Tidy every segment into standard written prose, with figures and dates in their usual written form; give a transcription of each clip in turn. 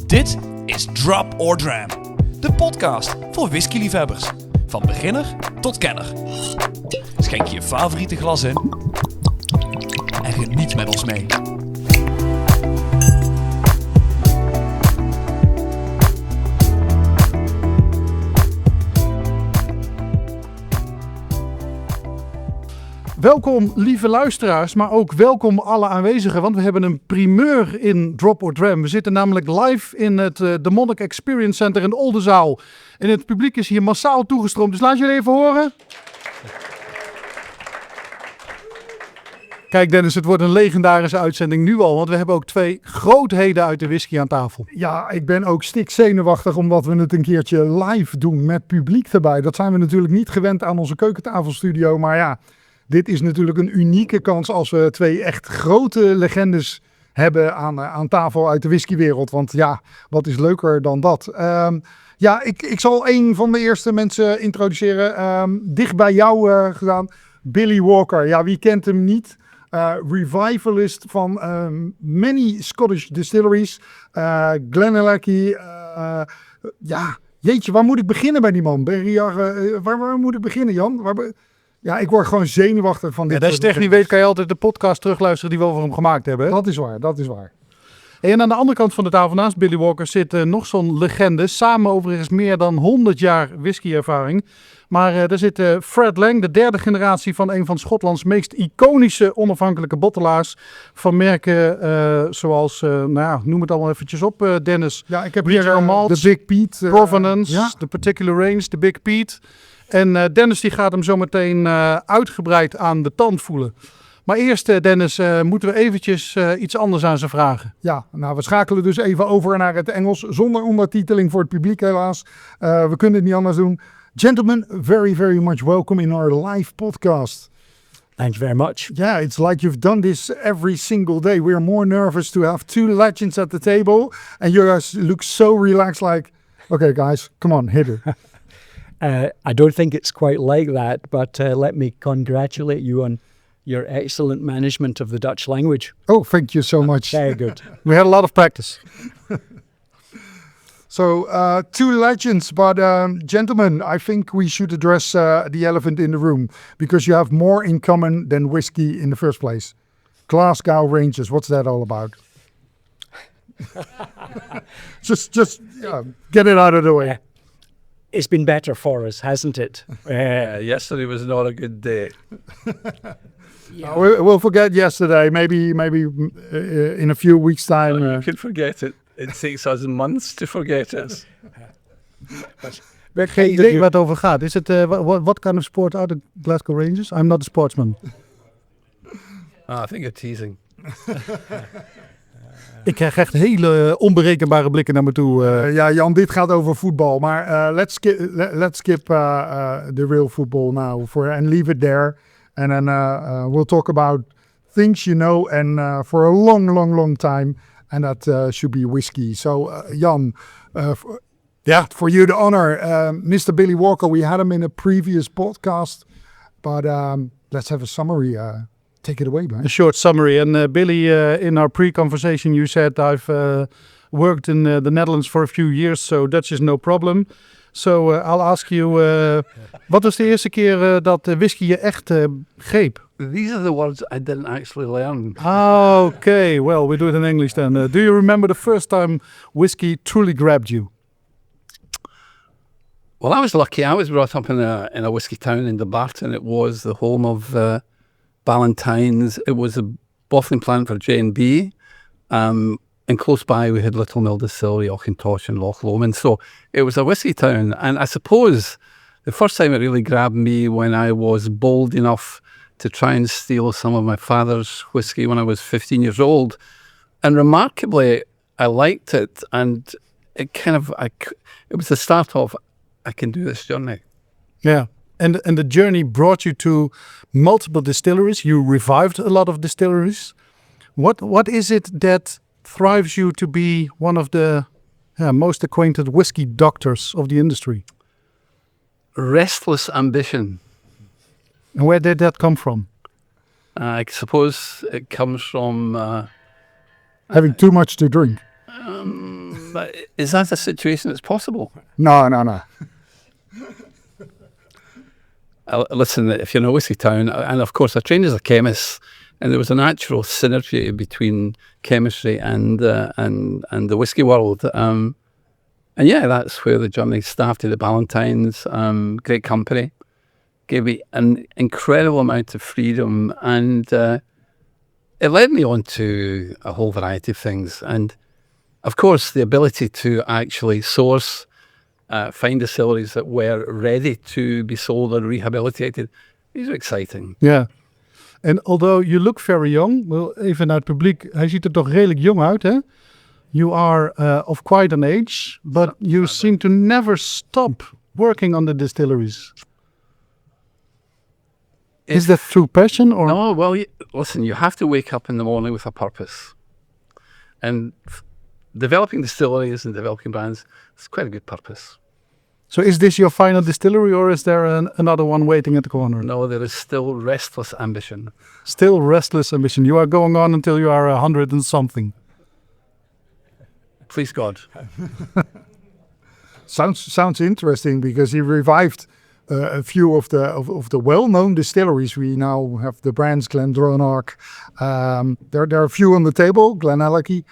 Dit is Drop or Dram, de podcast voor whiskyliefhebbers. Van beginner tot kenner. Schenk je favoriete glas in en geniet met ons mee. Welkom lieve luisteraars, maar ook welkom alle aanwezigen, want we hebben een primeur in Drop or Dram. We zitten namelijk live in het de Monnik Experience Center in de Oldenzaal. En het publiek is hier massaal toegestroomd, dus laat jullie even horen. Kijk Dennis, het wordt een legendarische uitzending nu al, want we hebben ook twee grootheden uit de whisky aan tafel. Ja, ik ben ook stikzenuwachtig omdat we het een keertje live doen met publiek erbij. Dat zijn we natuurlijk niet gewend aan onze keukentafelstudio, maar ja... Dit is natuurlijk een unieke kans als we twee echt grote legendes hebben aan tafel uit de whiskywereld. Want ja, wat is leuker dan dat? Ik zal een van de eerste mensen introduceren. Dicht bij jou gedaan, Billy Walker. Ja, wie kent hem niet? Revivalist van many Scottish distilleries. Glenallachie. Jeetje, waar moet ik beginnen bij die man? Waar moet ik beginnen, Jan? Ja, ik word gewoon zenuwachtig van dit. Ja, als je het echt niet weet, kan je altijd de podcast terugluisteren die we over hem gemaakt hebben. Dat is waar. En aan de andere kant van de tafel naast Billy Walker zit nog zo'n legende. Samen overigens meer dan 100 jaar whisky-ervaring. Maar daar zit Fred Laing, de derde generatie van een van Schotlands meest iconische onafhankelijke bottelaars. Van merken zoals, noem het allemaal eventjes op, Dennis. Ja, ik heb hier de Big Pete. Provenance, de Particular Range, de Big Pete. En Dennis die gaat hem zo meteen uitgebreid aan de tand voelen. Maar eerst Dennis, moeten we eventjes iets anders aan ze vragen. Ja, nou we schakelen dus even over naar het Engels. Zonder ondertiteling voor het publiek helaas. We kunnen het niet anders doen. Gentlemen, very, very much welcome in our live podcast. Thank you very much. Yeah, it's like you've done this every single day. We're more nervous to have two legends at the table. And you guys look so relaxed like, okay guys, come on, hit it. I don't think it's quite like that, but let me congratulate you on your excellent management of the Dutch language. Oh, thank you so much. Very good. We had a lot of practice. So, two legends, but gentlemen, I think we should address the elephant in the room, because you have more in common than whiskey in the first place. Glasgow Rangers, what's that all about? just get it out of the way. It's been better for us, hasn't it? Yesterday was not a good day. We'll forget yesterday. Maybe in a few weeks' time. You can forget it. It takes us months to forget it. Geen idee waar het over gaat. Is het what kind of sport are the Glasgow Rangers? I'm not a sportsman. I think you're teasing. Ik krijg echt hele onberekenbare blikken naar me toe. Ja, Jan, dit gaat over voetbal. Maar let's skip the real football now and leave it there. And then we'll talk about things you know and for a long, long, long time. And that should be whiskey. So, Jan, for you the honor. Mr. Billy Walker, we had him in a previous podcast. But let's have a summary. Take it away, man. A short summary. And Billy, in our pre-conversation, you said I've worked in the Netherlands for a few years, so Dutch is no problem. So I'll ask you, wat was de eerste keer dat whisky je echt greep? These are the words I didn't actually learn. Okay, well, we do it in English then. Do you remember the first time whiskey truly grabbed you? Well, I was lucky. I was brought up in a whiskey town in Dumbarton. It was the home of Ballantyne's. It was a bottling plant for J&B. And close by we had Little Mill Distillery, Auchintosh and Loch Lomond. So it was a whiskey town. And I suppose the first time it really grabbed me when I was bold enough to try and steal some of my father's whiskey when I was 15 years old. And remarkably, I liked it. And it it was the start of, I can do this journey. Yeah. And the journey brought you to multiple distilleries. You revived a lot of distilleries. What is it that thrives you to be one of the most acquainted whiskey doctors of the industry? Restless ambition. And where did that come from? I suppose it comes from... Having too much to drink. but is that a situation that's possible? No. Listen, if you're in a whiskey town, and of course I trained as a chemist, and there was a natural synergy between chemistry and the whiskey world. And yeah, that's where the journey started at Ballantyne's. Great company. Gave me an incredible amount of freedom, and it led me on to a whole variety of things. And of course, the ability to actually source, find distilleries that were ready to be sold or rehabilitated, these are exciting. Yeah. En although you look very young, wel even naar het publiek, hij ziet er toch redelijk jong uit, hè? You are of quite an age, but you seem to never stop working on the distilleries. Is that through passion or? No, well, listen, you have to wake up in the morning with a purpose. And developing distilleries and developing brands, it's quite a good purpose. So is this your final distillery or is there another one waiting at the corner? No, there is still restless ambition. Still restless ambition. You are going on until you are 100 and something. Please God. Sounds interesting, because he revived a few of the well-known distilleries. We now have the brands Glendronach. There are a few on the table, Glenallachie.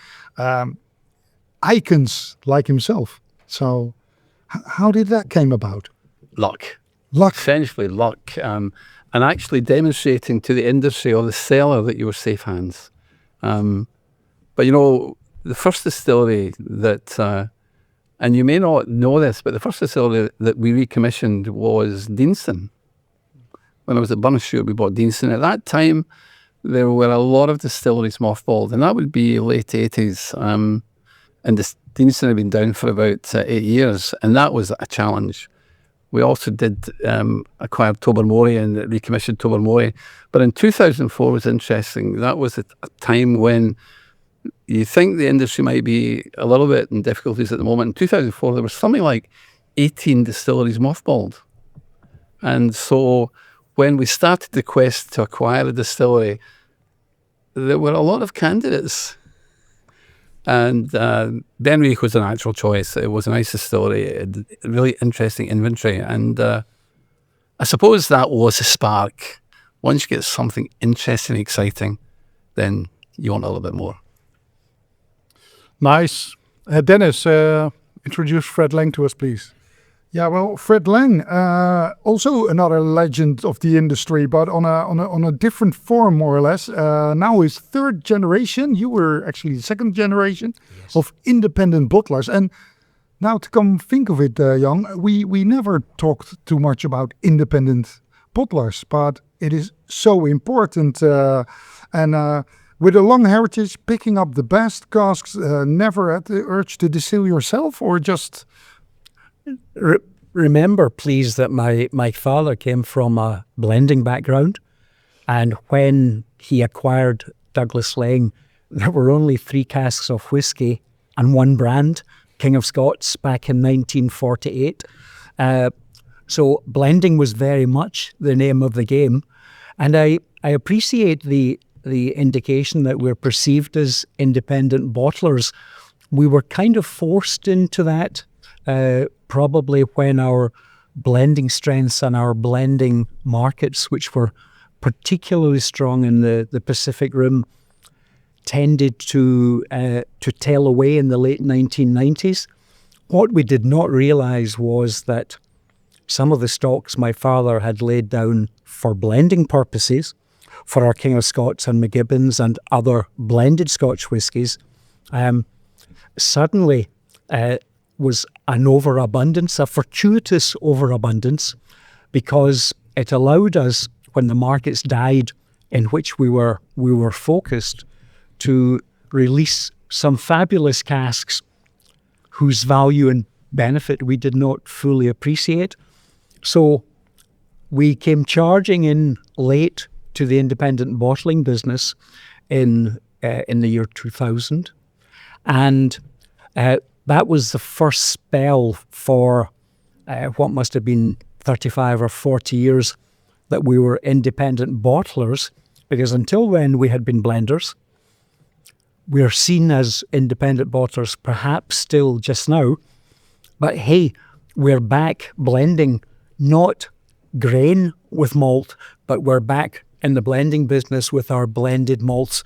Icons like himself. So how did that came about? Luck. Luck. Essentially luck. And actually demonstrating to the industry or the seller that you were safe hands. But you know, the first distillery that... and you may not know this, but the first distillery that we recommissioned was Deanston. When I was at Burnashoot, we bought Deanston. At that time, there were a lot of distilleries mothballed, and that would be late 80s. And Deanston had been down for about 8 years, and that was a challenge. We also did acquire Tobermory and recommissioned Tobermory. But in 2004 was interesting. That was a time when you think the industry might be a little bit in difficulties at the moment. In 2004, there was something like 18 distilleries mothballed. And so when we started the quest to acquire a distillery, there were a lot of candidates. And Benriach was a natural choice. It was a nice distillery, a really interesting inventory. And I suppose that was a spark. Once you get something interesting, exciting, then you want a little bit more. Nice. Dennis, introduce Fred Laing to us, please. Yeah, well, Fred Laing, also another legend of the industry, but on a different form, more or less. Now is third generation. You were actually the second generation of independent bottlers. And now to come think of it, Jan, we never talked too much about independent bottlers, but it is so important. With a long heritage, picking up the best casks, never had the urge to distill yourself, or just... Remember, please, that my father came from a blending background, and when he acquired Douglas Laing, there were only 3 casks of whisky and 1 brand, King of Scots, back in 1948. So blending was very much the name of the game, and I appreciate the indication that we're perceived as independent bottlers. We were kind of forced into that, probably when our blending strengths and our blending markets, which were particularly strong in the Pacific Rim, tended to tail away in the late 1990s. What we did not realize was that some of the stocks my father had laid down for blending purposes, for our King of Scots and McGibbons and other blended Scotch whiskies, suddenly was an overabundance, a fortuitous overabundance, because it allowed us, when the markets died in which we were focused, to release some fabulous casks whose value and benefit we did not fully appreciate. So we came charging in late to the independent bottling business in the year 2000, and that was the first spell for what must have been 35 or 40 years that we were independent bottlers, because until then we had been blenders. We're seen as independent bottlers, perhaps still just now, but hey, we're back blending, not grain with malt, but we're back in the blending business with our blended malts,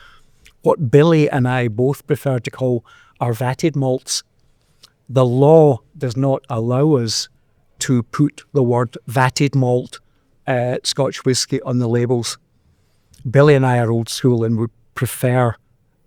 what Billy and I both prefer to call our vatted malts. The law does not allow us to put the word vatted malt Scotch whisky on the labels. Billy and I are old school and would prefer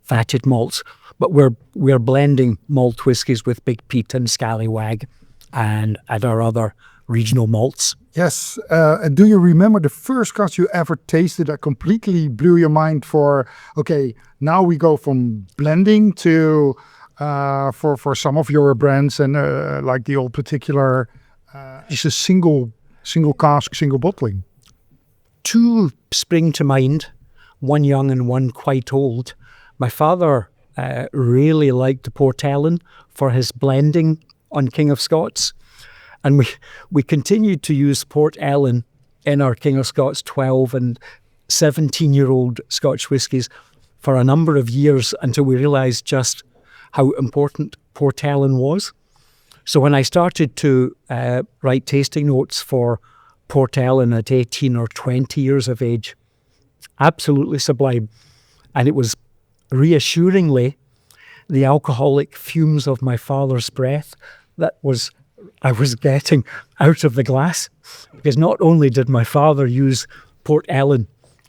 vatted malts, but we're blending malt whiskies with Big Pete and Scallywag and our other regional malts. Yes. And do you remember the first Scotch you ever tasted that completely blew your mind for, okay, now we go from blending to, for some of your brands and like the old particular, is a single cask, single bottling? Two spring to mind, one young and one quite old. My father really liked Port Ellen for his blending on King of Scots. And we continued to use Port Ellen in our King of Scots 12 and 17-year-old Scotch whiskies for a number of years until we realised just how important Port Ellen was. So when I started to write tasting notes for Port Ellen at 18 or 20 years of age, absolutely sublime. And it was reassuringly the alcoholic fumes of my father's breath that I was getting out of the glass, because not only did my father use Port Ellen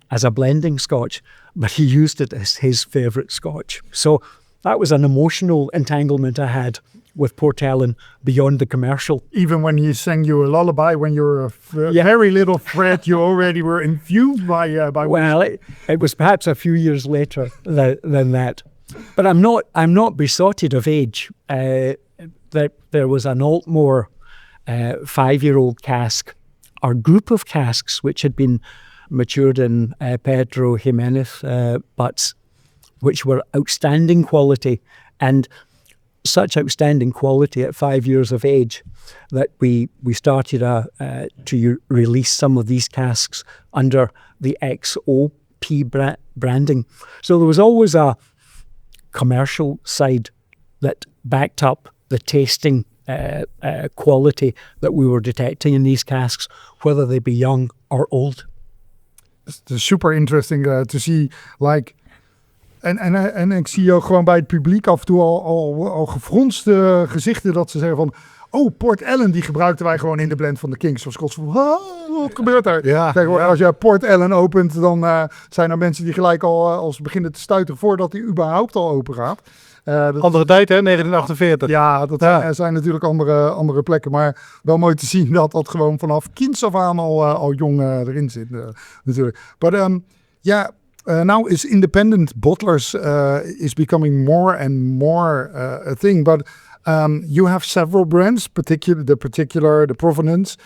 as a blending Scotch, but he used it as his favourite Scotch. So that was an emotional entanglement I had with Port Ellen beyond the commercial. Even when he sang you a lullaby when you were a very little Fred, you already were infused by well, it was perhaps a few years later than that. But I'm not besotted of age. There was an Altmore 5-year-old cask, our group of casks, which had been matured in Pedro Jimenez butts, which were outstanding quality, and such outstanding quality at 5 years of age that we started to release some of these casks under the XOP branding. So there was always a commercial side that backed up the tasting quality that we were detecting in these casks, whether they be young or old. It's super interesting to see, like, en ik zie ook gewoon bij het publiek af en toe al gefronste gezichten dat ze zeggen van, oh, Port Ellen, die gebruikten wij gewoon in de blend van de Kings of Scots. Wat gebeurt daar? Ja, tegenwoordig, als je Port Ellen opent, dan zijn er mensen die gelijk al beginnen te stuiten voordat die überhaupt al open gaat. Andere tijd, hè? 1948. Ja, dat zijn natuurlijk andere plekken. Maar wel mooi te zien dat gewoon vanaf kinds af aan al jong erin zit. Natuurlijk. But now is independent bottlers is becoming more and more a thing. But you have several brands, the provenance.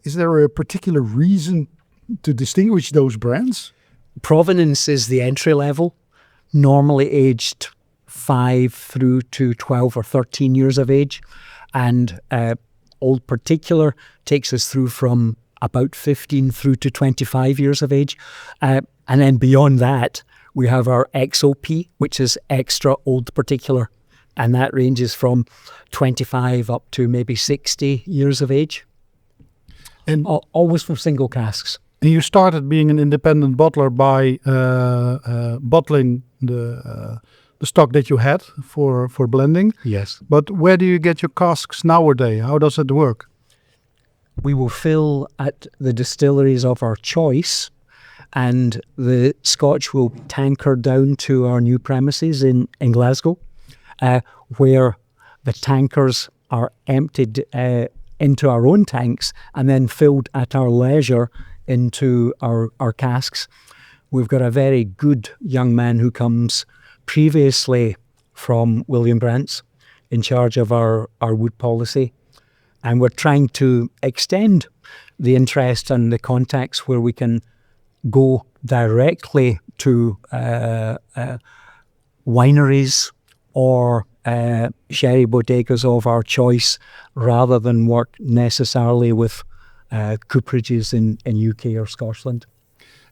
Is there a particular reason to distinguish those brands? Provenance is the entry level, normally aged 5 through to 12 or 13 years of age. And Old Particular takes us through from about 15 through to 25 years of age. And then beyond that, we have our XOP, which is Extra Old Particular. And that ranges from 25 up to maybe 60 years of age. And always from single casks. And you started being an independent bottler by bottling the stock that you had for blending. Yes. But where do you get your casks nowadays? How does it work? We will fill at the distilleries of our choice, and the Scotch will tanker down to our new premises in Glasgow, where the tankers are emptied into our own tanks and then filled at our leisure into our casks. We've got a very good young man who comes previously from William Brandt's, in charge of our wood policy. And we're trying to extend the interest and the contacts where we can go directly to wineries or sherry bodegas of our choice, rather than work necessarily with cooperages in UK or Scotland.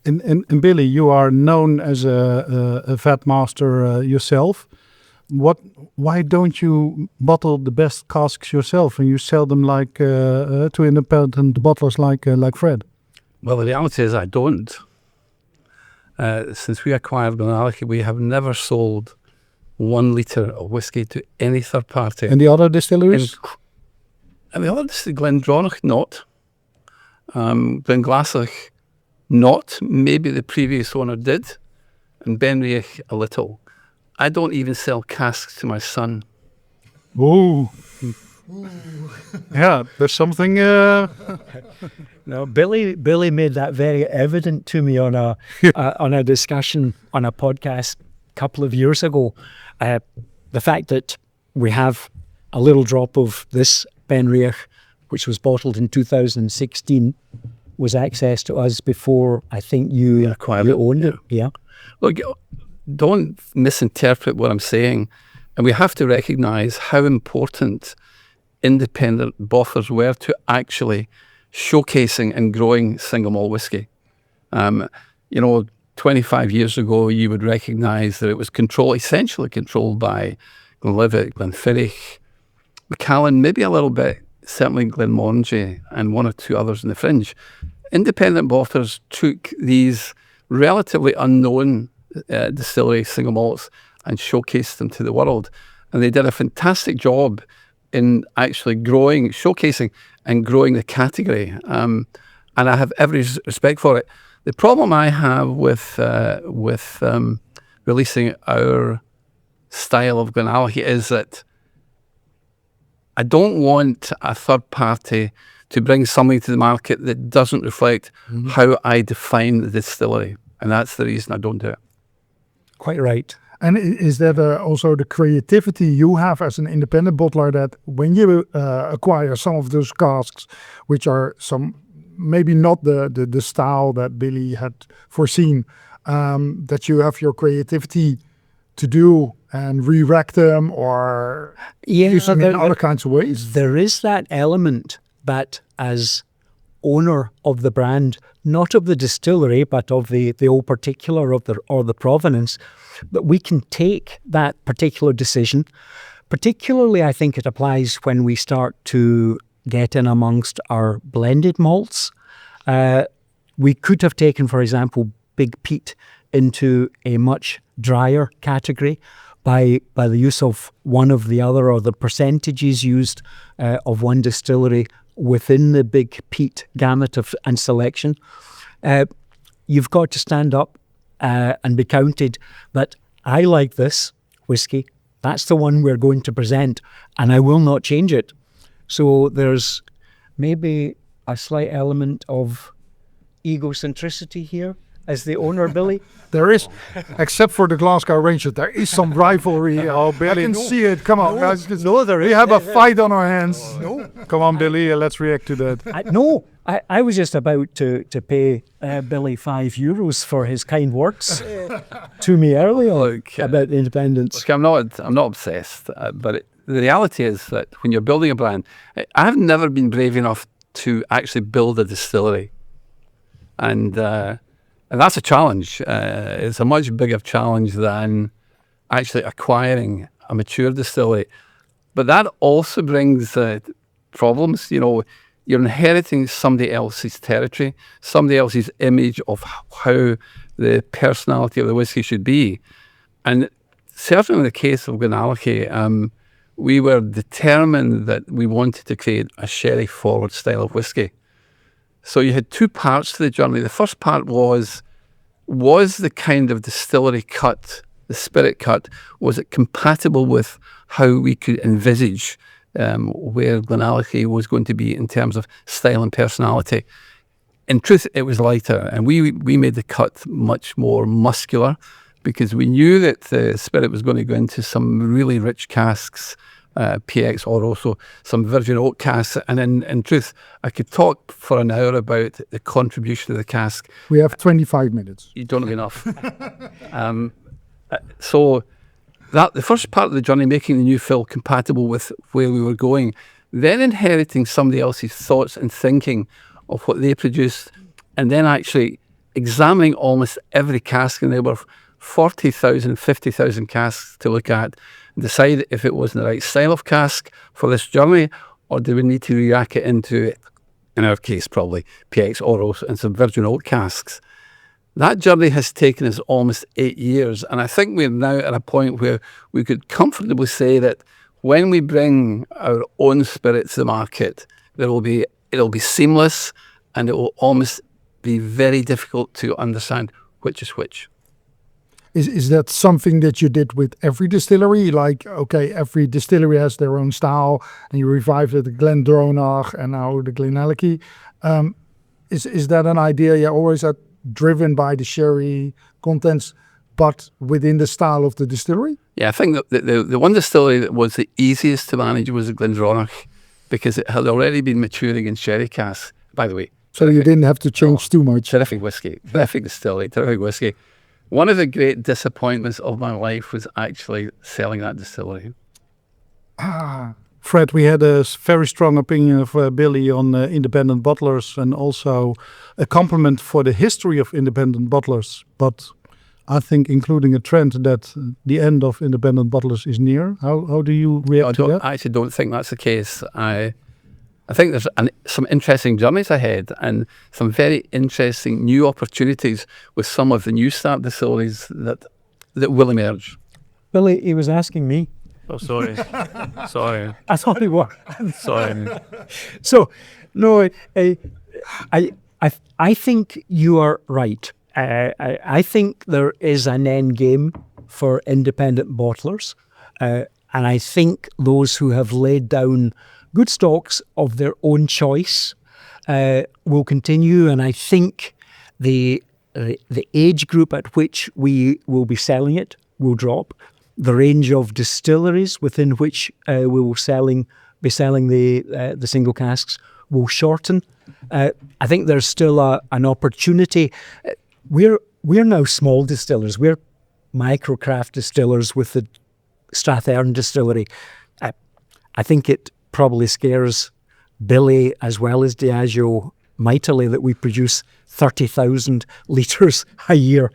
And Billy, you are known as a vat master yourself. Why don't you bottle the best casks yourself and you sell them like to independent bottlers like Fred? Well, the reality is I don't. Since we acquired Monnik, we have never sold 1 litre of whiskey to any third party. And the other distilleries? And the other distillery, Glendronach, not. Glenglassaugh, not. Maybe the previous owner did. And Benriach, a little. I don't even sell casks to my son. Ooh. Yeah, there's something... No, Billy made that very evident to me on a discussion on a podcast a couple of years ago. The fact that we have a little drop of this Benriach, which was bottled in 2016, was accessed to us before I think you owned it. Yeah. Look, don't misinterpret what I'm saying. And we have to recognise how important independent bottlers were to actually showcasing and growing single malt whiskey. 25 years ago, you would recognise that it was essentially controlled by Glenlivet, Glenfiddich, Macallan, maybe a little bit, certainly Glenmorangie, and 1 or 2 others in the fringe. Independent bottlers took these relatively unknown distillery single malts and showcased them to the world. And they did a fantastic job in actually showcasing and growing the category. And I have every respect for it. The problem I have with releasing our style of Glenallachie is that I don't want a third party to bring something to the market that doesn't reflect how I define the distillery. And that's the reason I don't do it. Quite right. And is that also the creativity you have as an independent bottler, that when you acquire some of those casks, which are maybe not the style that Billy had foreseen, that you have your creativity to do and re-rack them or use them in other kinds of ways? There is that element that as owner of the brand, not of the distillery, but of the old particular or the provenance, that we can take that particular decision. Particularly, I think it applies when we start to get in amongst our blended malts. We could have taken, for example, Big Peat into a much drier category by the use of one of the other, or the percentages used of one distillery within the Big Peat gamut and selection. You've got to stand up and be counted that I like this whiskey. That's the one we're going to present, and I will not change it. So there's maybe a slight element of egocentricity here as the owner, Billy. There is, except for the Glasgow Rangers, there is some rivalry. Oh, Billy, I can see it. Come on, guys. There is. We have a fight on our hands. No. Come on, Billy, let's react to that. I was just about to pay Billy €5 for his kind words to me earlier about independence. Look, I'm not obsessed, but the reality is that when you're building a brand, I've never been brave enough to actually build a distillery, and that's a challenge. It's a much bigger challenge than actually acquiring a mature distillery. But that also brings problems. You're inheriting somebody else's territory, somebody else's image of how the personality of the whiskey should be. And certainly in the case of Glenallachie, we were determined that we wanted to create a sherry-forward style of whiskey. So you had 2 parts to the journey. The first part was the kind of distillery cut, the spirit cut, was it compatible with how we could envisage where Glenallachie was going to be in terms of style and personality. In truth, it was lighter, and we made the cut much more muscular because we knew that the spirit was going to go into some really rich casks, PX or also some virgin oak casks. And in truth, I could talk for an hour about the contribution of the cask. We have 25 minutes. You don't have enough. So that the first part of the journey, making the new fill compatible with where we were going, then inheriting somebody else's thoughts and thinking of what they produced, and then actually examining almost every cask, and there were 40,000, 50,000 casks to look at, and decide if it was the right style of cask for this journey, or do we need to re-rack it into, in our case, probably PX Oros and some virgin oak casks. That journey has taken us almost 8 years, and I think we're now at a point where we could comfortably say that when we bring our own spirits to the market, it'll be seamless, and it will almost be very difficult to understand which is which. Is that something that you did with every distillery? Like, okay, every distillery has their own style, and you revived it, the Glendronach and now the Glenallachie. Is that an idea you always had driven by the sherry contents, but within the style of the distillery? Yeah, I think that the one distillery that was the easiest to manage was the Glendronach, because it had already been maturing in sherry casks, by the way. So you didn't have to change too much. Terrific whiskey, terrific distillery, terrific whiskey. One of the great disappointments of my life was actually selling that distillery. Fred, we had a very strong opinion of Billy on independent bottlers, and also a compliment for the history of independent bottlers. But I think including a trend that the end of independent bottlers is near. How do you react to that? I actually don't think that's the case. I think there's some interesting journeys ahead, and some very interesting new opportunities with some of the new start distilleries that will emerge. Billy, he was asking me. Oh, sorry. Sorry. I thought he was. Sorry. So, no, I think you are right. I think there is an end game for independent bottlers, and I think those who have laid down good stocks of their own choice will continue, and I think the age group at which we will be selling it will drop. The range of distilleries within which we will be selling the single casks will shorten. I think there's still an opportunity. We're now small distillers. We're microcraft distillers with the Strathearn distillery. I think it probably scares Billy as well as Diageo mightily that we produce 30,000 litres a year.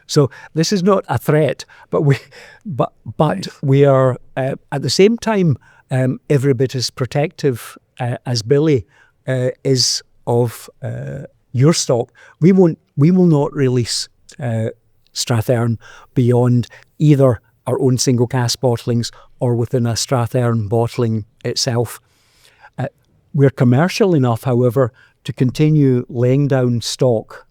So this is not a threat, but we are at the same time every bit as protective as Billy is of your stock. We will not release Strathearn beyond either our own single cask bottlings or within a Strathearn bottling itself. We're commercial enough, however, to continue laying down stock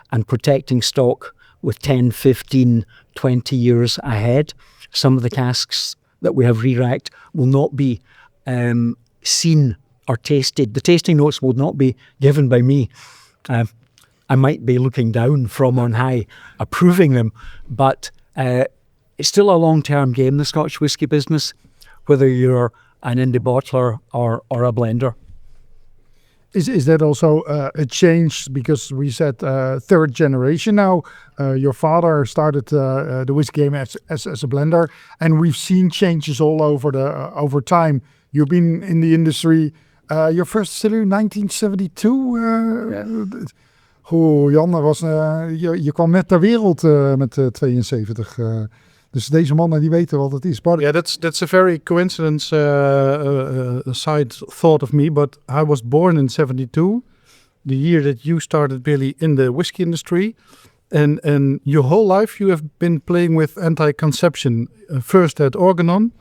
and protecting stock with 10, 15, 20 years ahead. Some of the casks that we have re-racked will not be seen or tasted. The tasting notes will not be given by me. I might be looking down from on high, approving them, but it's still a long-term game, the Scotch whisky business, whether you're an indie bottler or a blender. Is that also a change, because we said third generation now? Your father started the whisky game as a blender, and we've seen changes all over time. You've been in the industry. Your first distillery in 1972. Jan, je kwam net ter wereld met 72. Dus deze mannen die weten wat het is. But yeah, that's a very coincidence side thought of me, but I was born in 72, the year that you started, Billy, in the whiskey industry. And your whole life you have been playing with anti-conception, first at Organon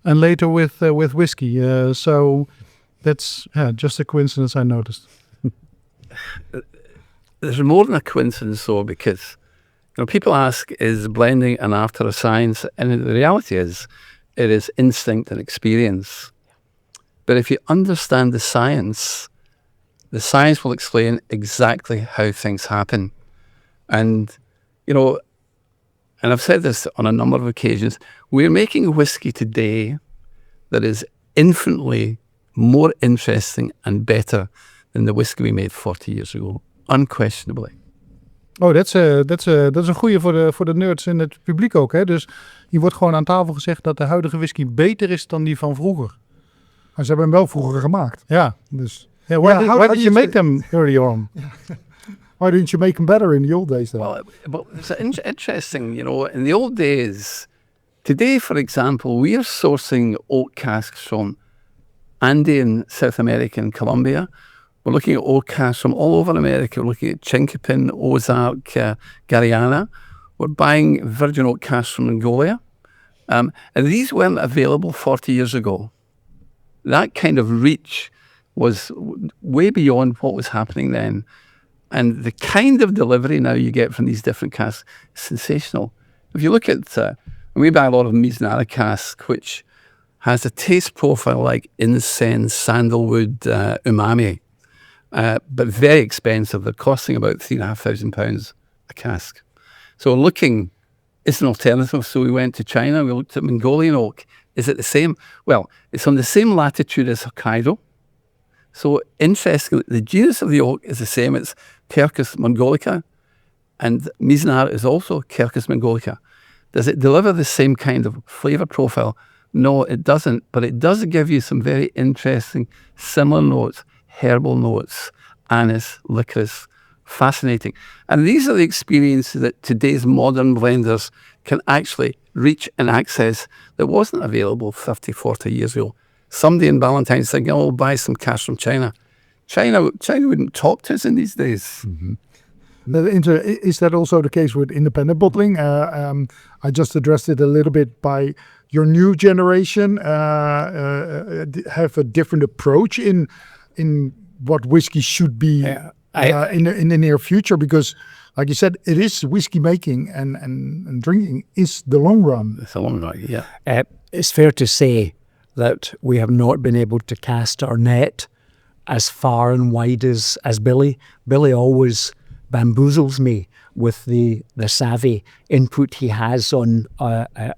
and later with whiskey. So that's just a coincidence, I noticed. There's more than a coincidence, though, because people ask, is blending an art or a science? And the reality is, it is instinct and experience. But if you understand the science will explain exactly how things happen. And, and I've said this on a number of occasions, we're making a whiskey today that is infinitely more interesting and better than the whiskey we made 40 years ago, unquestionably. Oh, dat is een goeie voor de nerds in het publiek ook, hè? Dus hier wordt gewoon aan tafel gezegd dat de huidige whisky beter is dan die van vroeger. Maar ze hebben hem wel vroeger gemaakt. Ja. Dus why did you make them early on? Why didn't you make them better in the old days then? Well, but it's interesting, you know, in the old days, today, for example, we are sourcing oak casks from Andean, South America and Colombia. We're looking at oak casks from all over America. We're looking at Chinkopin, Ozark, Guyana. We're buying virgin oak casks from Mongolia. And these weren't available 40 years ago. That kind of reach was way beyond what was happening then. And the kind of delivery now you get from these different casks is sensational. If you look at, we buy a lot of Mizunara cask, which has a taste profile like incense, sandalwood, umami, but very expensive. They're costing about £3,500 a cask. So looking, it's an alternative. So we went to China, we looked at Mongolian oak. Is it the same? Well, it's on the same latitude as Hokkaido. So interestingly, the genus of the oak is the same. It's Quercus mongolica, and Mizunara is also Quercus mongolica. Does it deliver the same kind of flavour profile? No, it doesn't, but it does give you some very interesting similar notes, herbal notes, anise, licorice, fascinating. And these are the experiences that today's modern blenders can actually reach and access that wasn't available 30, 40 years ago. Somebody in Valentine's saying, oh, I'll buy some cash from China. China wouldn't talk to us in these days. Mm-hmm. Is that also the case with independent bottling? I just addressed it a little bit by your new generation have a different approach in what whiskey should be in the near future, because like you said, it is whiskey making and drinking is the long run. It's a long run, yeah. It's fair to say that we have not been able to cast our net as far and wide as Billy. Billy always bamboozles me with the savvy input he has on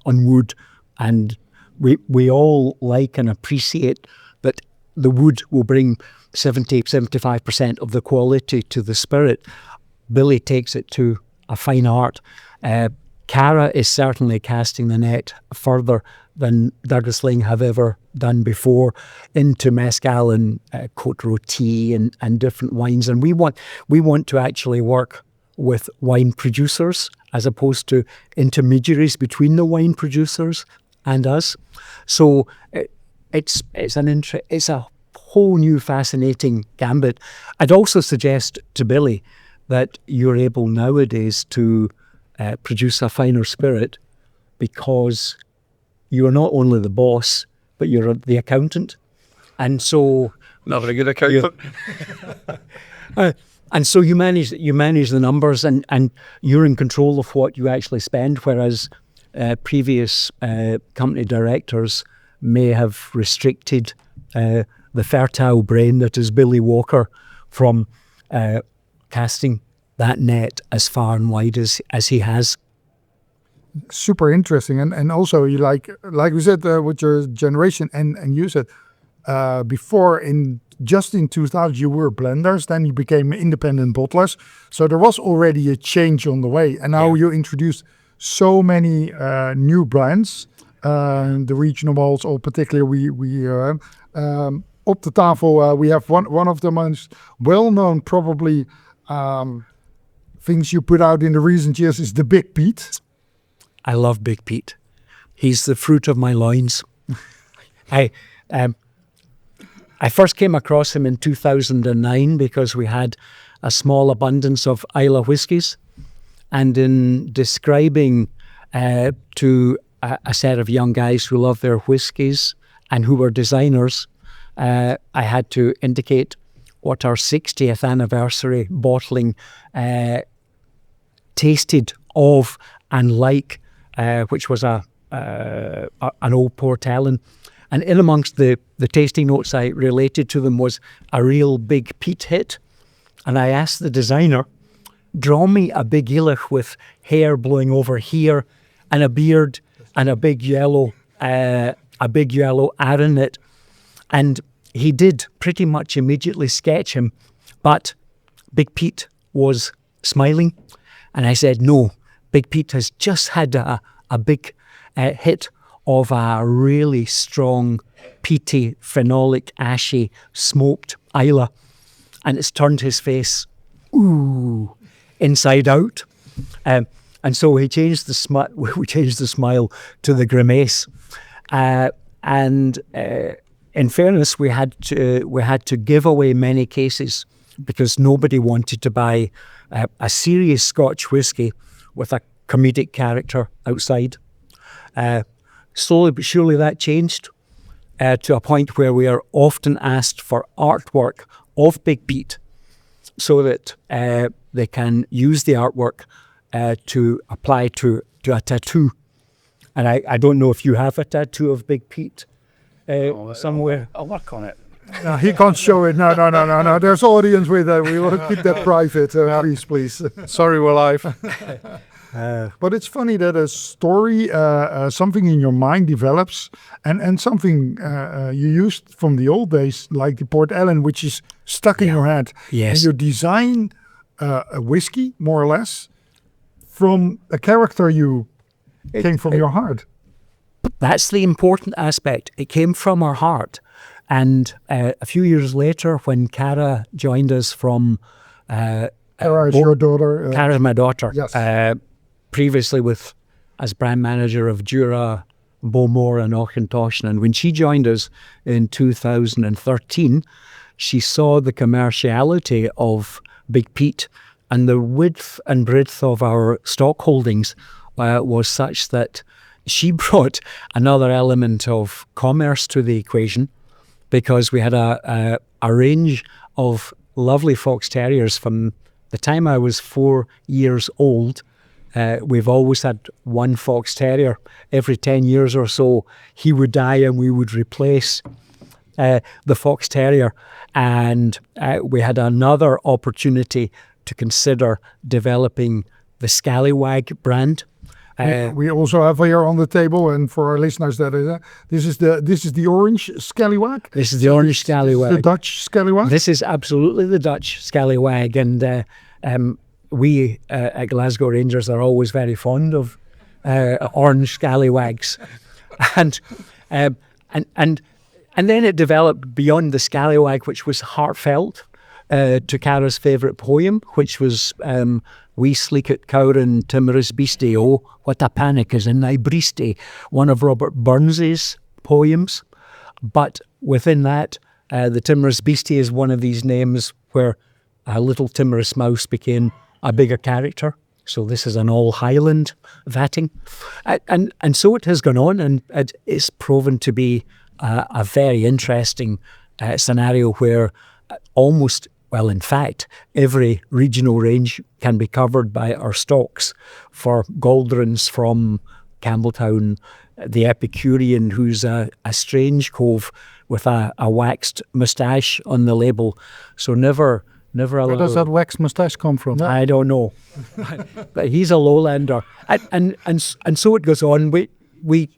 wood, and we all like and appreciate that the wood will bring 70-75% of the quality to the spirit. Billy takes it to a fine art. Cara is certainly casting the net further than Douglas Laing have ever done before into mezcal and Cote Rôtie and different wines. And we want to actually work with wine producers as opposed to intermediaries between the wine producers and us. So it's a whole new fascinating gambit. I'd also suggest to Billy that you're able nowadays to produce a finer spirit because you are not only the boss, but you're the accountant. And so... Not a very good accountant. And so you manage the numbers and you're in control of what you actually spend, whereas previous company directors may have restricted the fertile brain that is Billy Walker from casting that net as far and wide as he has. Super interesting, and also you like we said with your generation, and you said before in 2000 you were blenders, then you became independent bottlers, so there was already a change on the way, and now you introduced so many new brands, the regional malts, or particularly we op de tafel we have one of the most well-known probably things you put out in the recent years is the Big Pete. I love Big Pete. He's the fruit of my loins. I first came across him in 2009 because we had a small abundance of Islay whiskies. And in describing to a set of young guys who love their whiskies and who were designers, I had to indicate what our 60th anniversary bottling tasted of and like, which was an old Port Ellen. And in amongst the tasting notes I related to them was a real Big Pete hit. And I asked the designer, draw me a big Illich with hair blowing over here and a beard and a big yellow R in it. And he did pretty much immediately sketch him, but Big Pete was smiling. And I said, no, Big Pete has just had a big hit of a really strong, peaty, phenolic, ashy, smoked Islay. And it's turned his face ooh, inside out. And so we changed the smile to the grimace. And in fairness, we had to give away many cases because nobody wanted to buy a serious Scotch whisky with a comedic character outside. Slowly but surely that changed to a point where we are often asked for artwork of Big Pete so that they can use the artwork to apply to a tattoo. And I don't know if you have a tattoo of Big Pete somewhere. I'll work on it. No, he can't show it. No. There's audience with that. We want to keep that private. Please. Sorry, we're live. But it's funny that a story, something in your mind develops, and something you used from the old days, like the Port Ellen, which is stuck in your head. Yes. And you design a whiskey, more or less, from a character you came from your heart. That's the important aspect. It came from our heart. And a few years later, when Cara joined us from... Cara is your daughter. Cara's my daughter. Yes. Previously as brand manager of Jura, Bowmore and Auchentoshan. And when she joined us in 2013, she saw the commerciality of Big Pete, and the width and breadth of our stock holdings was such that she brought another element of commerce to the equation, because we had a range of lovely fox terriers from the time I was 4 years old. We've always had one fox terrier. Every 10 years or so, he would die and we would replace the fox terrier. And we had another opportunity to consider developing the Scallywag brand. We also have here on the table, and for our listeners, this is the orange Scallywag. This is the orange Scallywag. The Dutch Scallywag. This is absolutely the Dutch Scallywag, and we at Glasgow Rangers are always very fond of orange Scallywags, and then it developed beyond the Scallywag, which was heartfelt, to Cara's favourite poem, which was "We sleek at Cowran timorous beastie, oh, what a panic is in thy breastie," one of Robert Burns's poems. But within that, the timorous beastie is one of these names where a little timorous mouse became a bigger character. So this is an all Highland vatting. And so it has gone on, and it's proven to be a very interesting scenario where almost, well, in fact, every regional range can be covered by our stocks, for Galdrins from Campbelltown, the Epicurean, who's a strange cove with a waxed moustache on the label. So never a Where does that wax moustache come from? I don't know. But he's a lowlander. And so it goes on. We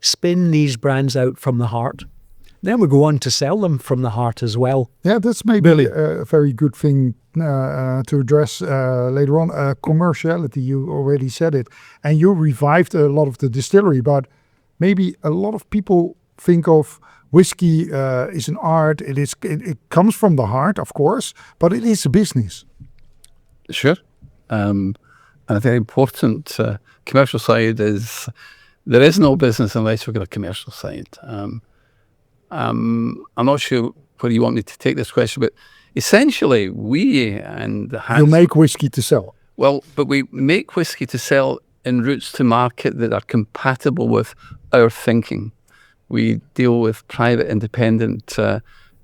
spin these brands out from the heart. Then we go on to sell them from the heart as well. Yeah, that's maybe a very good thing to address later on. Commerciality, you already said it. And you revived a lot of the distillery, but maybe a lot of people think of whiskey is an art. It comes from the heart, of course, but it is a business. Sure. And a very important commercial side is there is no business unless we've got a commercial side. I'm not sure where you want me to take this question, but essentially You make whiskey to sell. Well, but we make whiskey to sell in routes to market that are compatible with our thinking. We deal with private, independent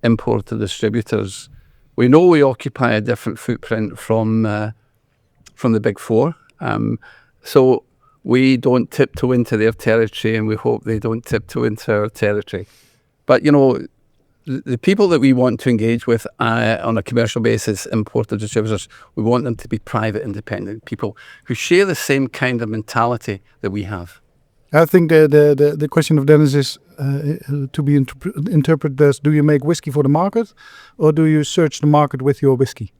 importer distributors. We know we occupy a different footprint from the big four. So we don't tiptoe into their territory, and we hope they don't tiptoe into our territory. But, the people that we want to engage with on a commercial basis, importer distributors, we want them to be private, independent people who share the same kind of mentality that we have. I think the question of Dennis is to be interpreted as, do you make whiskey for the market, or do you search the market with your whiskey?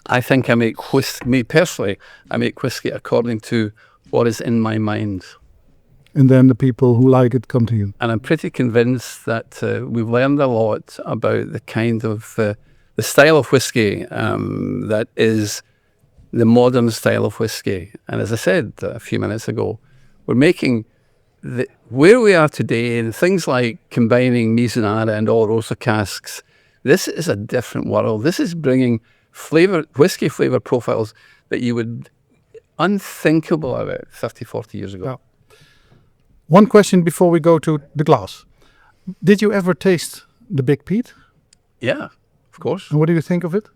I think I make me personally, I make whiskey according to what is in my mind. And then the people who like it come to you. And I'm pretty convinced that we've learned a lot about the kind of the style of whiskey that is the modern style of whiskey. And as I said a few minutes ago, we're making where we are today and things like combining Mizunara and Oloroso casks. This is a different world. This is bringing whiskey flavor profiles that you would unthinkable about 30, 40 years ago. Yeah. One question before we go to the glass. Did you ever taste the Big Pete? Yeah, of course. And what do you think of it?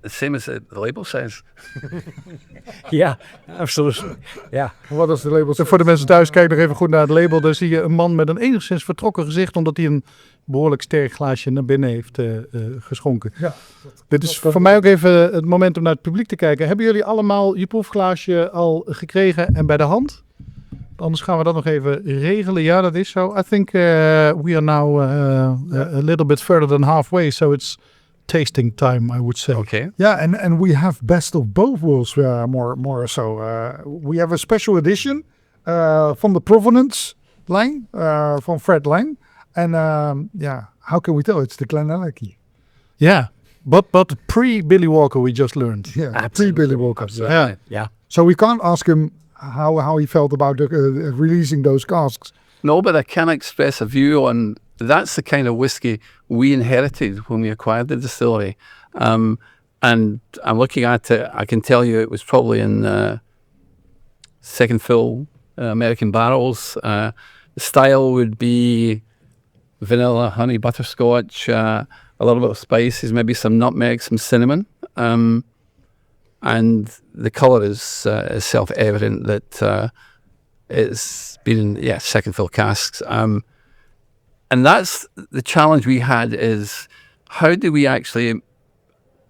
The same as the label says. Yeah, absolutely. Yeah. Wat is de label? Voor de mensen thuis, kijk nog even goed naar het label. Daar zie je een man met een enigszins vertrokken gezicht, omdat hij een behoorlijk sterk glaasje naar binnen heeft geschonken. Ja, Dit is voor mij ook even het moment om naar het publiek te kijken. Hebben jullie allemaal je proefglaasje al gekregen en bij de hand? Anders gaan we dat nog even regelen. Ja, dat is zo. I think we are now a little bit further than halfway, so it's tasting time, I would say. Okay. Yeah, and we have best of both worlds more so. We have a special edition from the Provenance line from Fred Laing. And how can we tell? It's the Glenallachie. Yeah, but pre-Billy Walker we just learned. Yeah, pre-Billy Walker. Yeah. So we can't ask him how he felt about releasing those casks. No, but I can express a view on that's the kind of whiskey we inherited when we acquired the distillery. And I'm looking at it, I can tell you it was probably in second fill American barrels. The style would be vanilla, honey, butterscotch, a little bit of spices, maybe some nutmeg, some cinnamon. And the colour is self-evident that it's been in second fill casks. And that's the challenge we had is how do we actually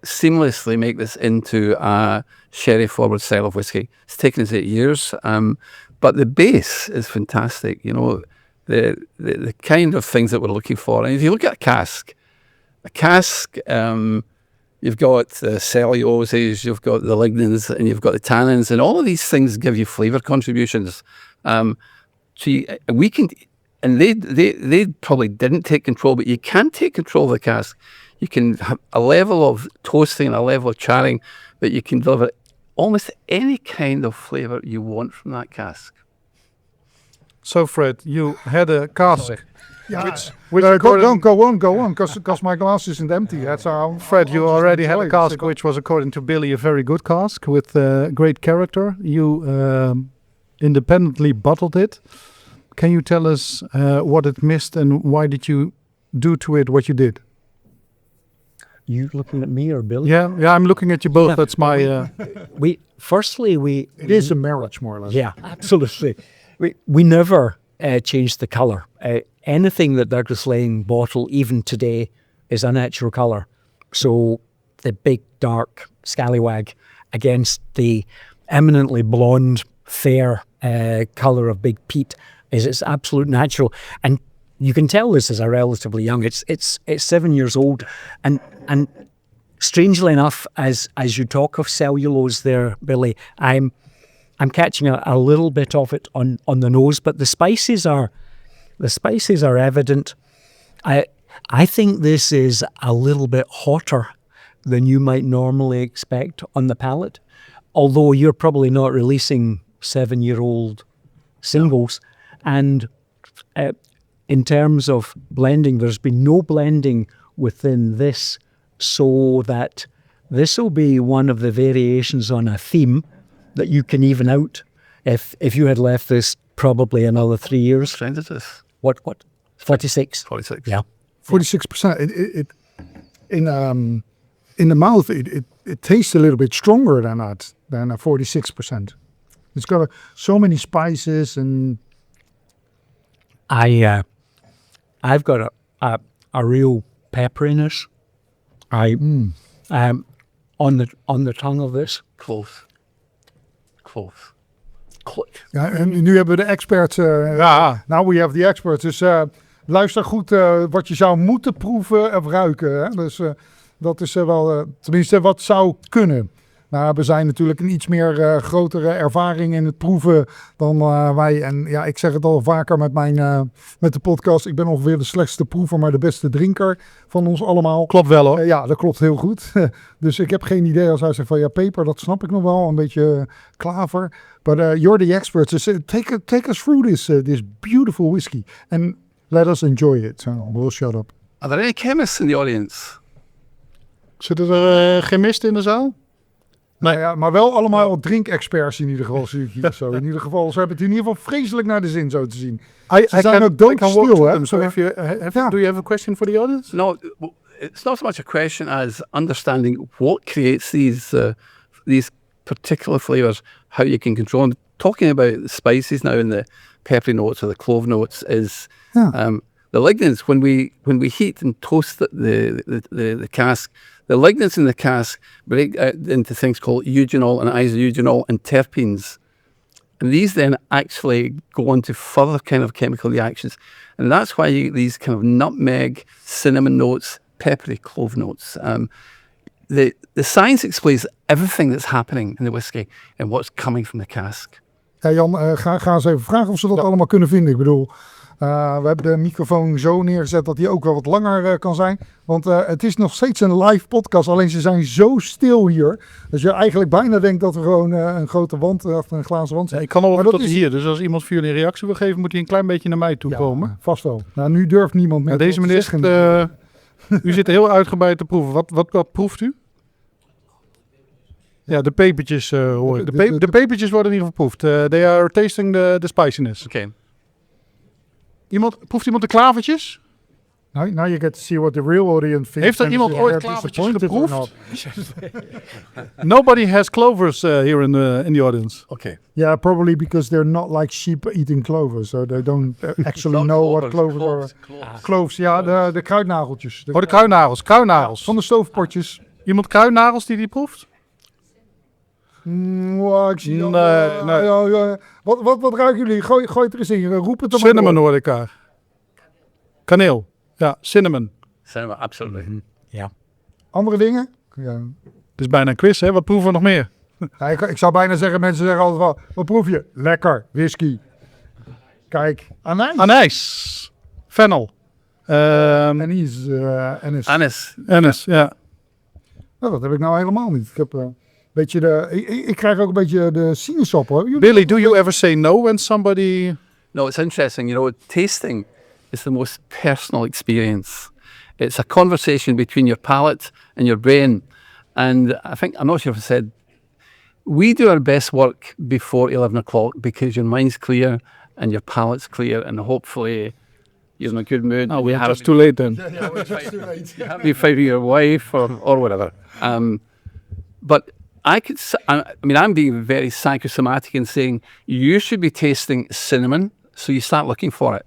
seamlessly make this into a sherry forward style of whiskey? It's taken us 8 years, but the base is fantastic. You know, the kind of things that we're looking for. And if you look at a cask, you've got the celluloses, you've got the lignins, and you've got the tannins, and all of these things give you flavour contributions. We can, and they probably didn't take control, but you can take control of the cask. You can have a level of toasting and a level of charring that you can deliver almost any kind of flavour you want from that cask. So Fred, you had a cask. Yeah, Which go on, because my glass isn't empty. That's how. Fred, you already had a cask which was, according to Billy, a very good cask with great character. You independently bottled it. Can you tell us what it missed and why did you do to it what you did? You looking at me or Billy? Yeah, I'm looking at you both. That's my... It is a marriage, more or less. Yeah, absolutely. We never changed the colour. Anything that Douglas Laing bottle, even today, is a natural colour. So the big, dark scallywag against the eminently blonde, fair colour of Big Pete is its absolute natural. And you can tell this is a relatively young. It's 7 years old, and strangely enough, as you talk of cellulose there, Billy, I'm catching a little bit of it on the nose, but the spices are evident. I think this is a little bit hotter than you might normally expect on the palate, although you're probably not releasing 7-year-old singles. And in terms of blending, there's been no blending within this, so that this will be one of the variations on a theme that you can even out. If you had left this probably another 3 years. What kind is this? What? 46. 46. Yeah. 46%. It in the mouth, it tastes a little bit stronger than that, than a 46%. It's got so many spices and. I've got a real pepperiness. On the tongue of this. Close. Ja, en nu hebben we de experts. Now we have the experts. Dus luister goed wat je zou moeten proeven of ruiken. Hè? Dus dat is wel, tenminste wat zou kunnen. Nou, we zijn natuurlijk een iets meer grotere ervaring in het proeven dan wij. En ja, ik zeg het al vaker met de podcast. Ik ben ongeveer de slechtste proever, maar de beste drinker van ons allemaal. Klopt wel hoor. Ja, dat klopt heel goed. Dus ik heb geen idee als hij zegt van ja, peper, dat snap ik nog wel. Een beetje klaver. But you're the expert. So take us through this beautiful whiskey. And let us enjoy it. So we'll shut up. Are there any chemists in the audience? Zitten er chemisten in de zaal? Nee. Nou ja, maar wel allemaal drinkexperts in ieder geval, zie ik hier zo. In ieder geval, ze hebben het in ieder geval vreselijk naar de zin, zo te zien. Ze zijn ook doodstil, hè? So do you have a question for the audience? No, it's not so much a question as understanding what creates these particular flavors, how you can control them. Talking about the spices now and the peppery notes or the clove notes is the lignans. When we heat and toast the cask, the lignans in the cask break out into things called eugenol and isoeugenol and terpenes. And these then actually go on to further kind of chemical reactions. And that's why you get these kind of nutmeg, cinnamon notes, peppery clove notes. The science explains everything that's happening in the whiskey and what's coming from the cask. Ja, Jan, ga eens even vragen of ze dat allemaal kunnen vinden. Ik bedoel, we hebben de microfoon zo neergezet dat die ook wel wat langer kan zijn. Want het is nog steeds een live podcast, alleen ze zijn zo stil hier. Dat je eigenlijk bijna denkt dat er gewoon een grote wand, of een glazen wand zit. Ja, ik kan al tot hier, dus als iemand voor jullie een reactie wil geven, moet hij een klein beetje naar mij toe komen. Vast wel. Nou, nu durft niemand meer. Deze meneer, u zit heel uitgebreid te proeven. Wat proeft u? Ja, de pepertjes hoor. De pepertjes worden in ieder geval proefd. They are tasting the spiciness. Okay. Proeft iemand de klavertjes? Now you get to see what the real audience thinks. Heeft er iemand ooit klavertjes geproefd? Nobody has clovers here in the audience. Okay. Yeah, probably because they're not like sheep eating clovers. So they don't actually know what clovers are. Cloves, ja, de kruidnageltjes. De kruidnagels. Van de stoofpotjes. Iemand kruidnagels die proeft? Ik zie Wat ruiken jullie? Gooi het er eens in. Roep het er maar. Cinnamon hoor ik daar. Kaneel. Ja, cinnamon. Cinnamon, absolutely. Ja. Yeah. Andere dingen? Ja. Het is bijna een quiz, hè? Wat proeven we nog meer? Ja, ik zou bijna zeggen, mensen zeggen altijd wel, wat proef je? Lekker, whisky. Kijk, anijs. Fennel. Anise. Anise, ja. Nou, dat heb ik nou helemaal niet. Ik heb ik krijg ook een beetje de sinaasappel. Billy, do you ever say no when somebody... No, it's interesting. You know, tasting is the most personal experience. It's a conversation between your palate and your brain. And I'm not sure if I said, we do our best work before 11 o'clock because your mind's clear and your palate's clear and hopefully you're in a good mood. Oh, we're just too late then. Yeah, we're just too late. You haven't been fighting your wife or whatever. But I'm being very psychosomatic in saying you should be tasting cinnamon, so you start looking for it.